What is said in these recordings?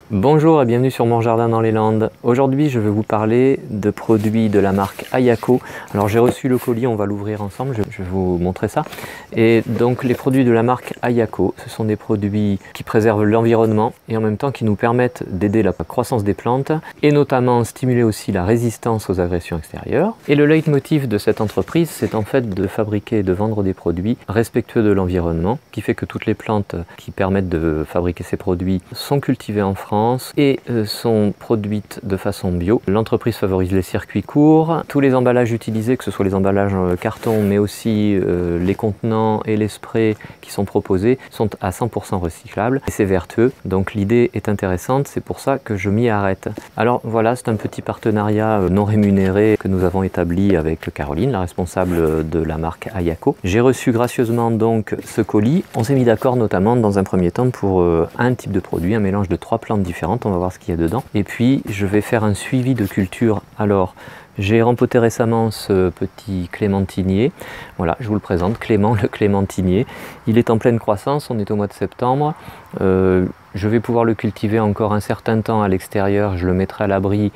Bonjour et bienvenue sur mon jardin dans les Landes. Aujourd'hui je vais vous parler de produits de la marque Ayako. Alors j'ai reçu le colis, on va l'ouvrir ensemble, je vais vous montrer ça. Et donc les produits de la marque Ayako, ce sont des produits qui préservent l'environnement et en même temps qui nous permettent d'aider la croissance des plantes et notamment stimuler aussi la résistance aux agressions extérieures. Et le leitmotiv de cette entreprise, c'est en fait de fabriquer et de vendre des produits respectueux de l'environnement, qui fait que toutes les plantes qui permettent de fabriquer ces produits sont cultivées en France et sont produites de façon bio. L'entreprise favorise les circuits courts. Tous les emballages utilisés, que ce soit les emballages en carton, mais aussi les contenants et les sprays qui sont proposés, sont à 100% recyclables et c'est vertueux. Donc l'idée est intéressante, c'est pour ça que je m'y arrête. Alors voilà, c'est un petit partenariat non rémunéré que nous avons établi avec Caroline, la responsable de la marque Ayako. J'ai reçu gracieusement donc ce colis. On s'est mis d'accord notamment dans un premier temps pour un type de produit, un mélange de 3 plantes différentes, on va voir ce qu'il y a dedans. Et puis je vais faire un suivi de culture. Alors j'ai rempoté récemment ce petit clémentinier. Voilà, je vous le présente, Clément le clémentinier. Il est en pleine croissance, on est au mois de septembre. Je vais pouvoir le cultiver encore un certain temps à l'extérieur, je le mettrai à l'abri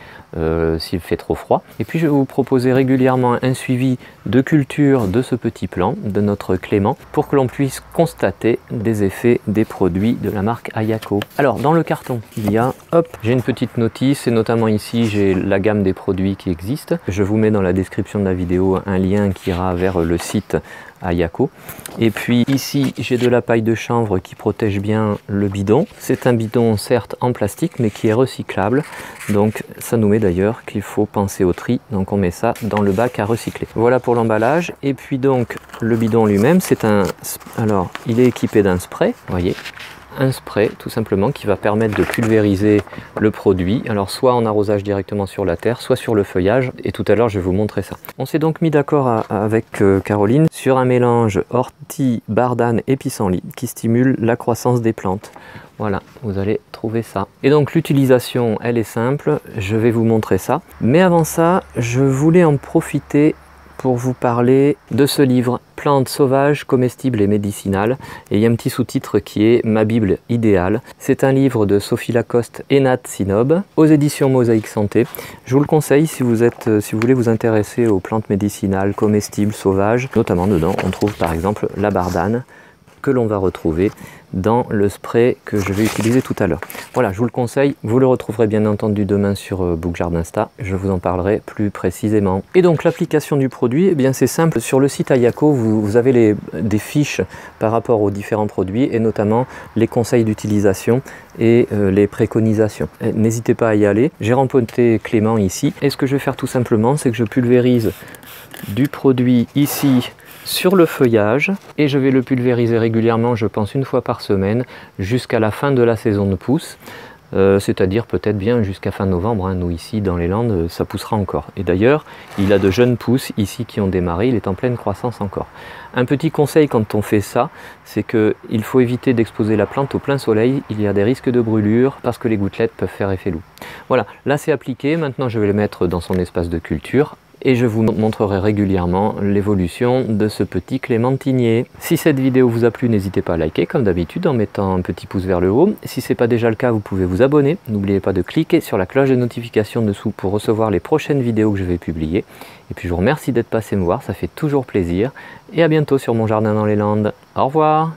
s'il fait trop froid. Et puis je vais vous proposer régulièrement un suivi de culture de ce petit plant, de notre Clément, pour que l'on puisse constater des effets des produits de la marque Ayako. Alors dans le carton, il y a, hop, j'ai une petite notice et notamment ici j'ai la gamme des produits qui existent. Je vous mets dans la description de la vidéo un lien qui ira vers le site Ayako. Et puis ici j'ai de la paille de chanvre qui protège bien le bidon. C'est un bidon certes en plastique mais qui est recyclable, donc ça nous met d'ailleurs qu'il faut penser au tri, donc on met ça dans le bac à recycler. Voilà pour l'emballage. Et puis donc le bidon lui-même, c'est un, alors il est équipé d'un spray, vous voyez, un spray tout simplement qui va permettre de pulvériser le produit, alors soit en arrosage directement sur la terre, soit sur le feuillage, et tout à l'heure je vais vous montrer ça. On s'est donc mis d'accord avec Caroline sur un mélange ortie, bardane et pissenlit qui stimule la croissance des plantes. Voilà, vous allez trouver ça. Et donc l'utilisation, elle est simple, je vais vous montrer ça. Mais avant ça, je voulais en profiter pour vous parler de ce livre Plantes sauvages, comestibles et médicinales. Et il y a un petit sous-titre qui est Ma Bible idéale. C'est un livre de Sophie Lacoste et Nat Sinob aux éditions Mosaïque Santé. Je vous le conseille si vous voulez vous intéresser aux plantes médicinales, comestibles, sauvages. Notamment dedans, on trouve par exemple la bardane que l'on va retrouver dans le spray que je vais utiliser tout à l'heure. Voilà, je vous le conseille. Vous le retrouverez bien entendu demain sur Bookjardinsta. Je vous en parlerai plus précisément. Et donc l'application du produit, eh bien c'est simple. Sur le site Ayako, vous avez des fiches par rapport aux différents produits et notamment les conseils d'utilisation et les préconisations. N'hésitez pas à y aller. J'ai rempoté Clément ici. Et ce que je vais faire tout simplement, c'est que je pulvérise du produit ici sur le feuillage et je vais le pulvériser régulièrement, je pense une fois par semaine jusqu'à la fin de la saison de pousse, c'est-à-dire peut-être bien jusqu'à fin novembre, hein. Nous ici dans les Landes ça poussera encore, et d'ailleurs il a de jeunes pousses ici qui ont démarré, il est en pleine croissance encore. Un petit conseil quand on fait ça, c'est qu'il faut éviter d'exposer la plante au plein soleil, il y a des risques de brûlure parce que les gouttelettes peuvent faire effet loup. Voilà, là c'est appliqué, maintenant je vais le mettre dans son espace de culture et je vous montrerai régulièrement l'évolution de ce petit clémentinier. Si cette vidéo vous a plu, n'hésitez pas à liker comme d'habitude en mettant un petit pouce vers le haut. Si ce n'est pas déjà le cas, vous pouvez vous abonner. N'oubliez pas de cliquer sur la cloche de notification dessous pour recevoir les prochaines vidéos que je vais publier. Et puis je vous remercie d'être passé me voir, ça fait toujours plaisir. Et à bientôt sur mon jardin dans les Landes. Au revoir!